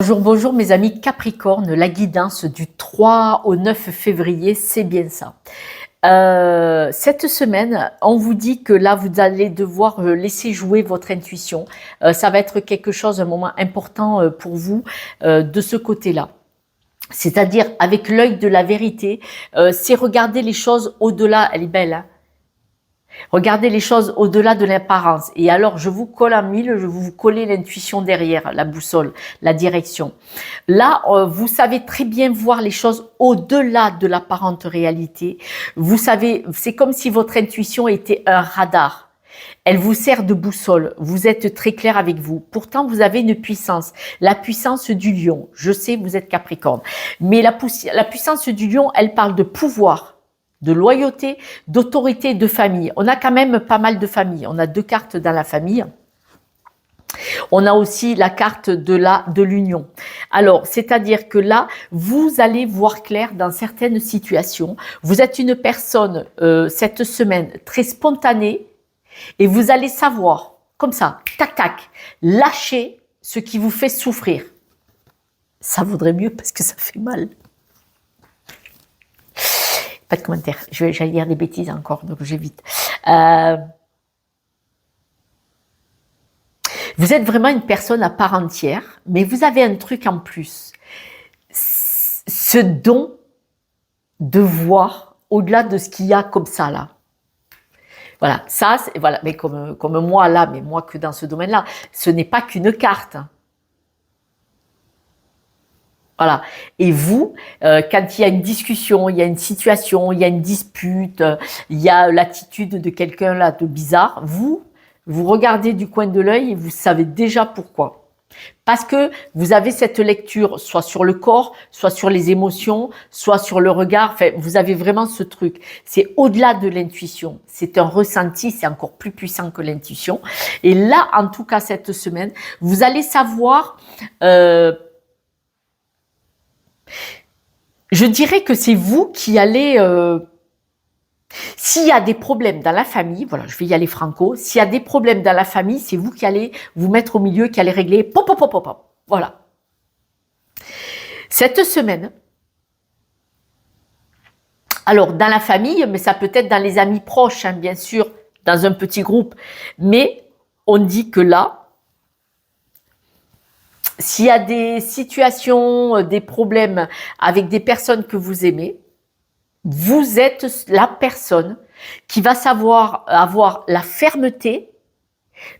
Bonjour, bonjour mes amis Capricorne, la guidance du 3 au 9 février, c'est bien ça. Cette semaine, on vous dit que là, vous allez devoir laisser jouer votre intuition. Ça va être quelque chose, un moment important pour vous de ce côté-là. C'est-à-dire avec l'œil de la vérité, c'est regarder les choses au-delà, elle est belle, hein. Regardez les choses au-delà de l'apparence. Et alors, je vous colle en mille, je vais vous coller l'intuition derrière, la boussole, la direction. Là, vous savez très bien voir les choses au-delà de l'apparente réalité. Vous savez, c'est comme si votre intuition était un radar. Elle vous sert de boussole. Vous êtes très clair avec vous. Pourtant, vous avez une puissance. La puissance du lion. Je sais, vous êtes Capricorne. Mais la puissance du lion, elle parle de pouvoir, de loyauté, d'autorité, de famille. On a quand même pas mal de familles. On a deux cartes dans la famille. On a aussi la carte de l'union. Alors, c'est-à-dire que là, vous allez voir clair dans certaines situations. Vous êtes une personne, cette semaine, très spontanée et vous allez savoir, comme ça, tac, tac, lâcher ce qui vous fait souffrir. Ça vaudrait mieux parce que ça fait mal. Pas de commentaire. J'allais dire des bêtises encore, donc j'évite. Vous êtes vraiment une personne à part entière, mais vous avez un truc en plus. Ce don de voir au-delà de ce qu'il y a comme ça là. Voilà, ça, voilà, mais comme moi là, mais moi que dans ce domaine-là, ce n'est pas qu'une carte. Voilà. Et vous, quand il y a une discussion, il y a une situation, il y a une dispute, il y a l'attitude de quelqu'un là de bizarre, vous regardez du coin de l'œil et vous savez déjà pourquoi. Parce que vous avez cette lecture soit sur le corps, soit sur les émotions, soit sur le regard. Enfin, vous avez vraiment ce truc. C'est au-delà de l'intuition. C'est un ressenti, c'est encore plus puissant que l'intuition. Et là, en tout cas, cette semaine, vous allez savoir... je dirais que c'est vous qui allez... s'il y a des problèmes dans la famille, voilà, je vais y aller franco, s'il y a des problèmes dans la famille, c'est vous qui allez vous mettre au milieu, qui allez régler, pop, pop, pop, pop, pop. Voilà. Cette semaine, alors dans la famille, mais ça peut être dans les amis proches, hein, bien sûr, dans un petit groupe, mais on dit que là, s'il y a des situations, des problèmes avec des personnes que vous aimez, vous êtes la personne qui va savoir avoir la fermeté,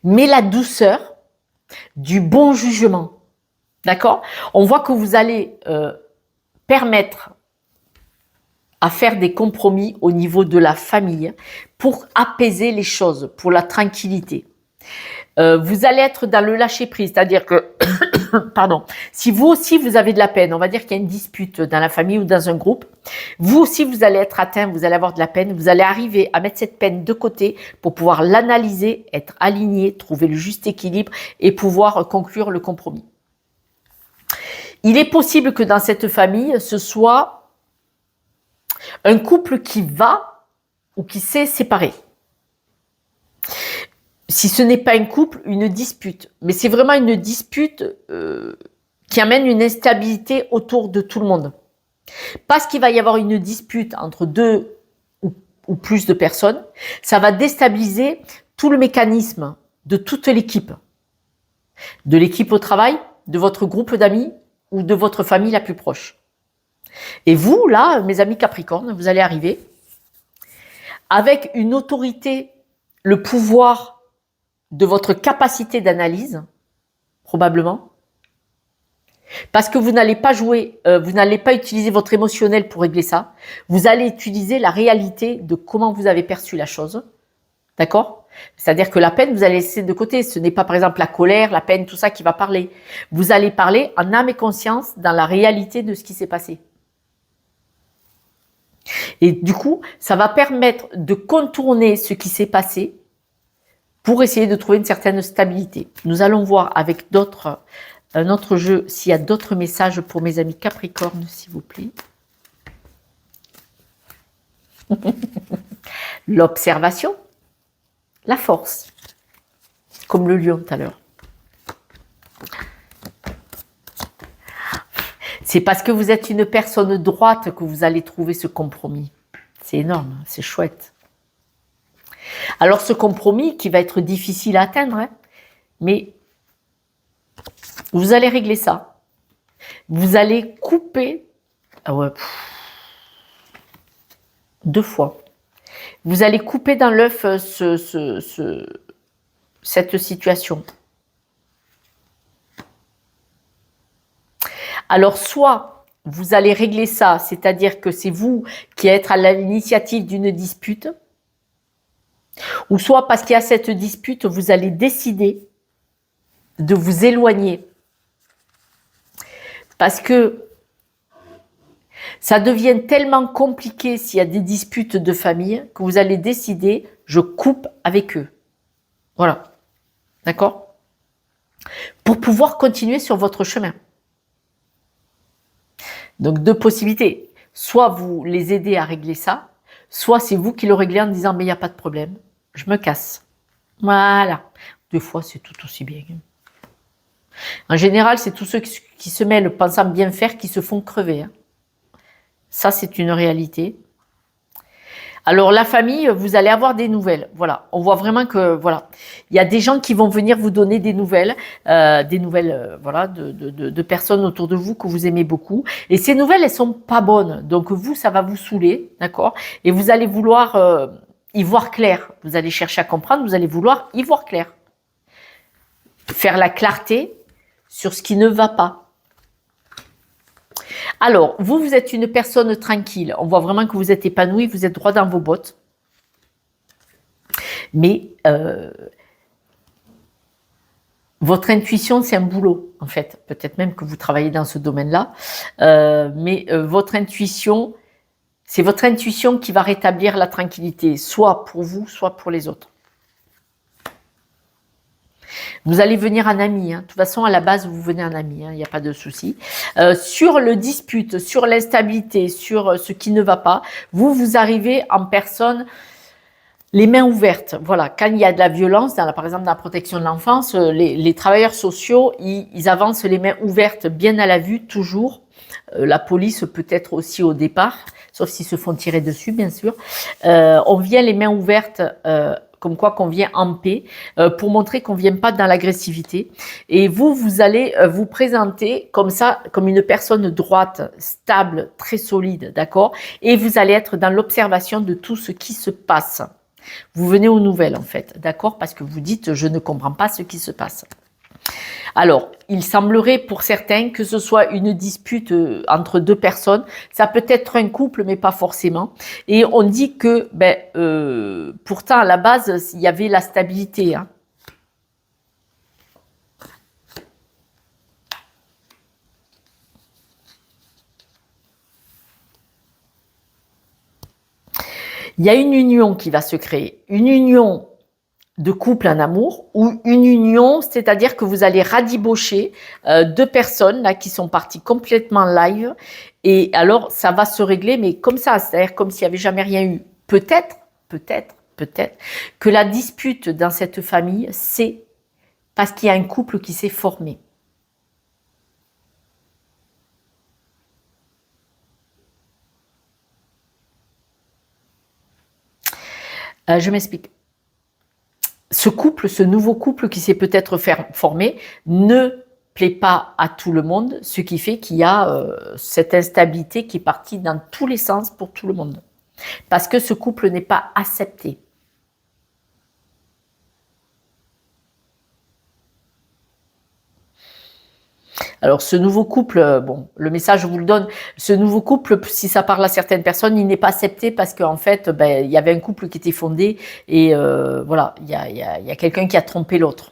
mais la douceur du bon jugement. D'accord? On voit que vous allez permettre à faire des compromis au niveau de la famille pour apaiser les choses, pour la tranquillité. Vous allez être dans le lâcher-prise, c'est-à-dire que, pardon, si vous aussi vous avez de la peine, on va dire qu'il y a une dispute dans la famille ou dans un groupe, vous aussi vous allez être atteint, vous allez avoir de la peine, vous allez arriver à mettre cette peine de côté pour pouvoir l'analyser, être aligné, trouver le juste équilibre et pouvoir conclure le compromis. Il est possible que dans cette famille, ce soit un couple qui va ou qui s'est séparé. Si ce n'est pas un couple, une dispute. Mais c'est vraiment une dispute qui amène une instabilité autour de tout le monde. Parce qu'il va y avoir une dispute entre deux ou plus de personnes, ça va déstabiliser tout le mécanisme de toute l'équipe. De l'équipe au travail, de votre groupe d'amis ou de votre famille la plus proche. Et vous, là, mes amis Capricorne, vous allez arriver avec une autorité, le pouvoir de votre capacité d'analyse, probablement, parce que vous n'allez pas jouer, vous n'allez pas utiliser votre émotionnel pour régler ça, vous allez utiliser la réalité de comment vous avez perçu la chose, d'accord? C'est-à-dire que la peine, vous allez laisser de côté, ce n'est pas par exemple la colère, la peine, tout ça qui va parler. Vous allez parler en âme et conscience dans la réalité de ce qui s'est passé. Et du coup, ça va permettre de contourner ce qui s'est passé pour essayer de trouver une certaine stabilité. Nous allons voir avec un autre jeu s'il y a d'autres messages pour mes amis Capricorne, s'il vous plaît. L'observation, la force, comme le lion tout à l'heure. C'est parce que vous êtes une personne droite que vous allez trouver ce compromis. C'est énorme, c'est chouette. Alors ce compromis qui va être difficile à atteindre, hein, mais vous allez régler ça. Vous allez couper, ah ouais, 2 fois. Vous allez couper dans l'œuf cette situation. Alors soit vous allez régler ça, c'est-à-dire que c'est vous qui êtes à l'initiative d'une dispute, ou soit parce qu'il y a cette dispute, vous allez décider de vous éloigner. Parce que ça devient tellement compliqué s'il y a des disputes de famille que vous allez décider, je coupe avec eux. Voilà. D'accord? Pour pouvoir continuer sur votre chemin. Donc 2 possibilités. Soit vous les aidez à régler ça, soit c'est vous qui le réglez en disant mais il n'y a pas de problème, je me casse. Voilà. 2 fois c'est tout aussi bien. En général, c'est tous ceux qui se mêlent pensant bien faire qui se font crever. Hein. Ça, c'est une réalité. Alors, la famille, vous allez avoir des nouvelles. Voilà, on voit vraiment que, voilà, il y a des gens qui vont venir vous donner des nouvelles, voilà, de personnes autour de vous que vous aimez beaucoup. Et ces nouvelles, elles sont pas bonnes. Donc, vous, ça va vous saouler, d'accord? Et vous allez vouloir y voir clair. Vous allez chercher à comprendre, vous allez vouloir y voir clair. Faire la clarté sur ce qui ne va pas. Alors, vous êtes une personne tranquille. On voit vraiment que vous êtes épanoui, vous êtes droit dans vos bottes. Mais votre intuition, c'est un boulot, en fait. Peut-être même que vous travaillez dans ce domaine-là. Mais votre intuition, c'est votre intuition qui va rétablir la tranquillité, soit pour vous, soit pour les autres. Vous allez venir en ami. Hein. De toute façon, à la base, vous venez en ami. Il n'y a pas de souci. Sur le dispute, sur l'instabilité, sur ce qui ne va pas, vous arrivez en personne les mains ouvertes. Voilà. Quand il y a de la violence, par exemple dans la protection de l'enfance, les travailleurs sociaux, ils avancent les mains ouvertes, bien à la vue, toujours. La police peut-être aussi au départ, sauf s'ils se font tirer dessus, bien sûr. On vient les mains ouvertes comme quoi qu'on vient en paix, pour montrer qu'on ne vient pas dans l'agressivité. Et vous allez vous présenter comme ça, comme une personne droite, stable, très solide, d'accord? Et vous allez être dans l'observation de tout ce qui se passe. Vous venez aux nouvelles, en fait, d'accord? Parce que vous dites, je ne comprends pas ce qui se passe. Alors, il semblerait pour certains que ce soit une dispute entre 2 personnes. Ça peut être un couple, mais pas forcément. Et on dit que, pourtant, à la base, il y avait la stabilité. Hein. Il y a une union qui va se créer. Une union de couple en amour ou une union, c'est-à-dire que vous allez radibocher 2 personnes là qui sont parties complètement live et alors ça va se régler mais comme ça, c'est-à-dire comme s'il n'y avait jamais rien eu. Peut-être que la dispute dans cette famille, c'est parce qu'il y a un couple qui s'est formé. Je m'explique. Ce nouveau couple qui s'est peut-être formé, ne plaît pas à tout le monde, ce qui fait qu'il y a cette instabilité qui est partie dans tous les sens pour tout le monde. Parce que ce couple n'est pas accepté. Alors ce nouveau couple, bon, le message je vous le donne, ce nouveau couple, si ça parle à certaines personnes, il n'est pas accepté parce qu'en fait, il y avait un couple qui était fondé et voilà, il y a quelqu'un qui a trompé l'autre.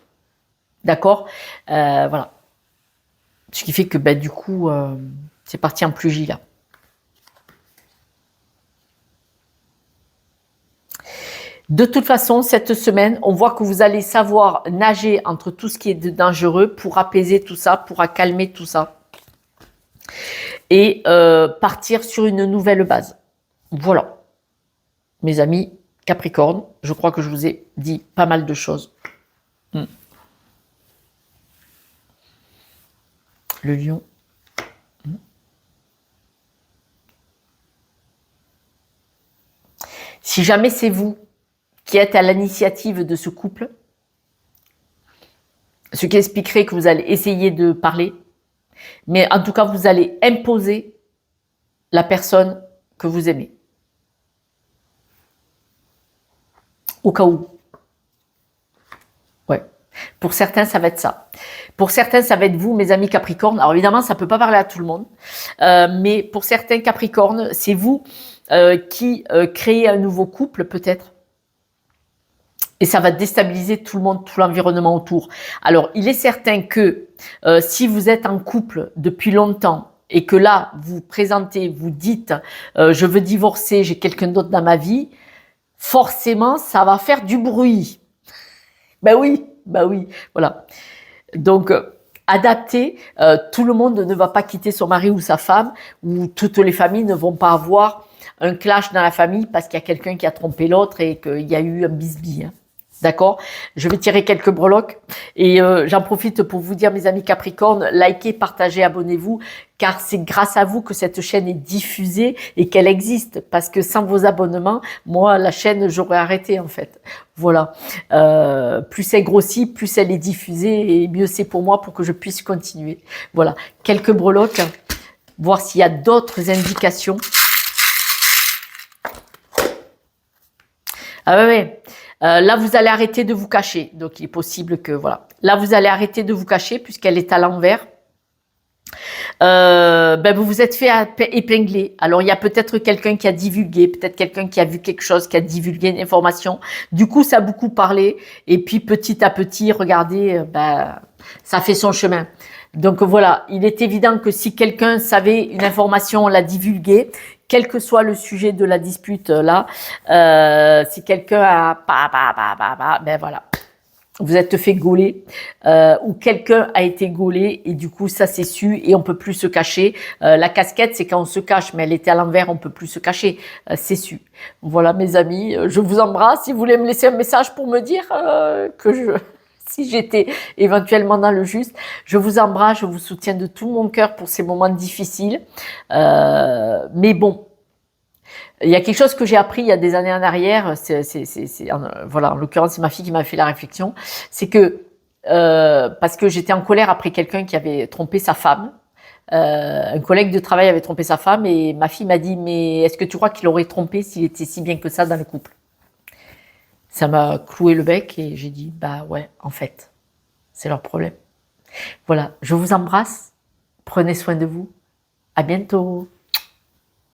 D'accord? Voilà. Ce qui fait que du coup, c'est parti en pugilat. De toute façon, cette semaine, on voit que vous allez savoir nager entre tout ce qui est dangereux pour apaiser tout ça, pour calmer tout ça. Et partir sur une nouvelle base. Voilà. Mes amis Capricorne, je crois que je vous ai dit pas mal de choses. Le lion. Si jamais c'est vous qui êtes à l'initiative de ce couple, ce qui expliquerait que vous allez essayer de parler, mais en tout cas, vous allez imposer la personne que vous aimez. Au cas où. Ouais. Pour certains, ça va être ça. Pour certains, ça va être vous, mes amis Capricornes. Alors évidemment, ça peut pas parler à tout le monde. Mais pour certains Capricornes, c'est vous qui créez un nouveau couple, peut-être. Et ça va déstabiliser tout le monde, tout l'environnement autour. Alors, il est certain que si vous êtes en couple depuis longtemps et que là, vous présentez, vous dites je veux divorcer, j'ai quelqu'un d'autre dans ma vie, forcément, ça va faire du bruit. Ben oui, voilà. Donc, adapté, tout le monde ne va pas quitter son mari ou sa femme, ou toutes les familles ne vont pas avoir un clash dans la famille parce qu'il y a quelqu'un qui a trompé l'autre et qu'il y a eu un bisbille. Hein. D'accord? Je vais tirer quelques breloques et j'en profite pour vous dire, mes amis Capricornes, likez, partagez, abonnez-vous, car c'est grâce à vous que cette chaîne est diffusée et qu'elle existe. Parce que sans vos abonnements, moi, la chaîne, j'aurais arrêté en fait. Voilà. Plus elle grossit, plus elle est diffusée et mieux c'est pour moi pour que je puisse continuer. Voilà. Quelques breloques, voir s'il y a d'autres indications. Ah ouais. Là, vous allez arrêter de vous cacher. Donc, il est possible que, voilà. Là, vous allez arrêter de vous cacher puisqu'elle est à l'envers. Vous vous êtes fait épingler. Alors, il y a peut-être quelqu'un qui a divulgué, peut-être quelqu'un qui a vu quelque chose, qui a divulgué une information. Du coup, ça a beaucoup parlé. Et puis, petit à petit, regardez, ça fait son chemin. Donc, voilà. Il est évident que si quelqu'un savait une information, on l'a divulguée, quel que soit le sujet de la dispute là, si quelqu'un a ben voilà, vous êtes fait gauler ou quelqu'un a été gaulé et du coup ça c'est su et on peut plus se cacher. La casquette c'est quand on se cache, mais elle était à l'envers, on peut plus se cacher, c'est su. Voilà mes amis, je vous embrasse. Si vous voulez me laisser un message pour me dire si j'étais éventuellement dans le juste, je vous embrasse, je vous soutiens de tout mon cœur pour ces moments difficiles. Mais bon, il y a quelque chose que j'ai appris il y a des années en arrière, voilà, en l'occurrence c'est ma fille qui m'a fait la réflexion, c'est que parce que j'étais en colère après quelqu'un qui avait trompé sa femme, un collègue de travail avait trompé sa femme et ma fille m'a dit mais est-ce que tu crois qu'il aurait trompé s'il était si bien que ça dans le couple? Ça m'a cloué le bec et j'ai dit, bah ouais, en fait, c'est leur problème. Voilà, je vous embrasse, prenez soin de vous, à bientôt.